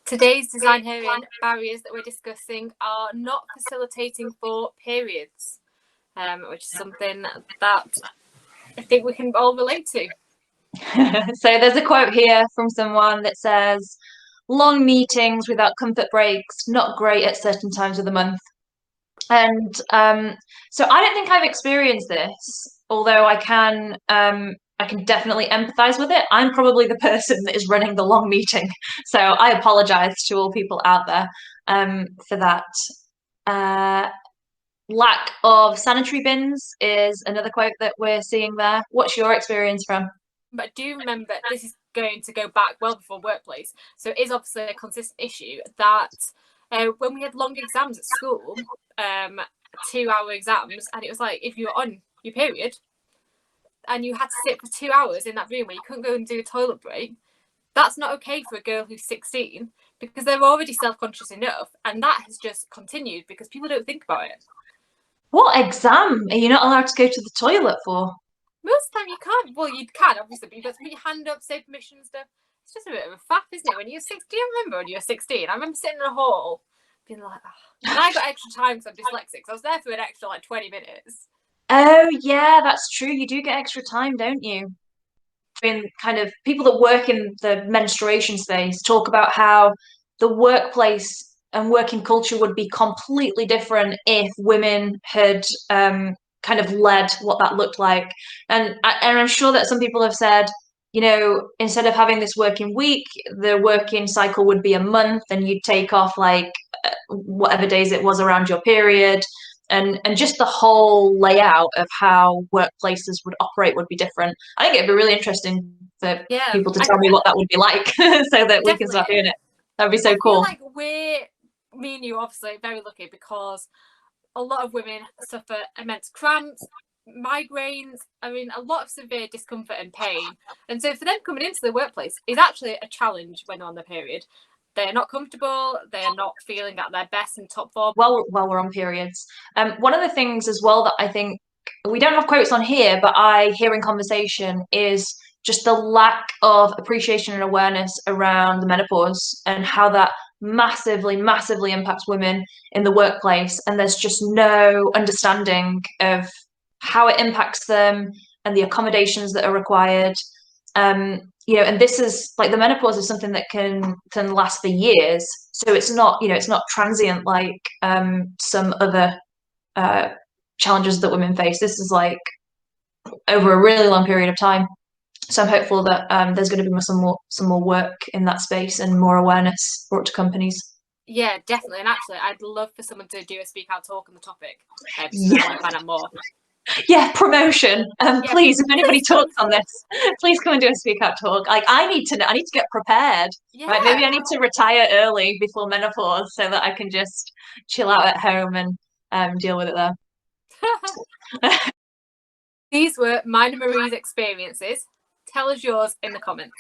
Today's design herein barriers that we're discussing are not facilitating for periods, which is something that I think we can all relate to. So there's a quote here from someone that says, long meetings without comfort breaks, not great at certain times of the month. And so I don't think I've experienced this, although I can definitely empathize with it. I'm probably the person that is running the long meeting. So I apologize to all people out there for that. Uh, Lack of sanitary bins is another quote that we're seeing there. What's your experience from? But I do remember this is going to go back well before workplace. So it is obviously a consistent issue that when we had long exams at school, 2-hour exams, and it was like if you were on your period and you had to sit for 2 hours in that room where you couldn't go and do a toilet break, that's not okay for a girl who's 16 because they're already self-conscious enough, and that has just continued because people don't think about it. What exam are you not allowed to go to the toilet for? Most of the time you can't. Well, you can obviously, but you've got to put your hand up, say permission and stuff. It's just a bit of a faff, isn't it? When you're 16, do you remember when you were 16? I remember sitting in a hall being like, oh. And I got extra time because I'm dyslexic, so I was there for an extra like 20 minutes. Oh, yeah, that's true. You do get extra time, don't you? In kind of people that work in the menstruation space talk about how the workplace and working culture would be completely different if women had kind of led what that looked like. And I'm sure that some people have said, instead of having this working week, the working cycle would be a month, and you'd take off like whatever days it was around your period. And just the whole layout of how workplaces would operate would be different. I think it'd be really interesting for Yeah, people to tell me what that would be like so that we can definitely. start doing it. That'd be so I feel cool. like me and you, obviously, very lucky because a lot of women suffer immense cramps, migraines. I mean, a lot of severe discomfort and pain. And so for them coming into the workplace is actually a challenge when they're on their period. They're not comfortable. They're not feeling at their best and top form. While we're on periods, one of the things as well that I think we don't have quotes on here, but I hear in conversation is just the lack of appreciation and awareness around the menopause and how that massively, massively impacts women in the workplace. And there's just no understanding of how it impacts them and the accommodations that are required. And this is like the menopause is something that can last for years. So it's not transient like some other challenges that women face. This is like over a really long period of time. So I'm hopeful that there's going to be some more work in that space and more awareness brought to companies. Yeah, definitely. And actually, I'd love for someone to do a speak out talk on the topic because I Yeah, want to find out more. yeah, promotion. Yeah, Please, if anybody please talks on promotion. this, please come and do a speak out talk. Like I need to get prepared. Right? Maybe I Yeah. need to retire early before menopause so that I can just chill out at home and deal with it there. These were mine and Marie's experiences. Tell us yours in the comments.